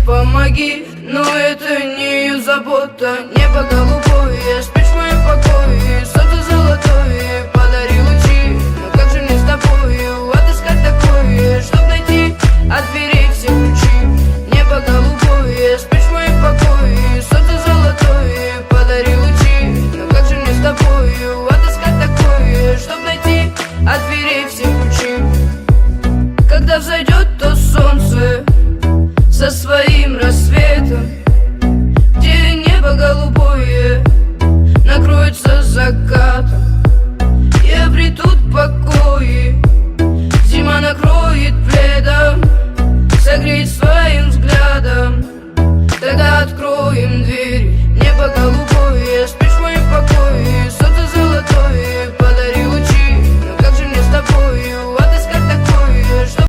помоги. Но это не ее забота. Небо голубое, спишь в моем покое. Солнце золотое, подари лучи. Но как же мне с тобою отыскать такое, чтоб найти от дверей все ключи? Небо голубое, спишь в моем покое. Солнце золотое, подари лучи. Но как же мне с тобою отыскать такое, чтоб найти от дверей все ключи? Когда взойдет то солнце со своим рассветом, где небо голубое накроется закатом, и обретут покои, зима накроет пледом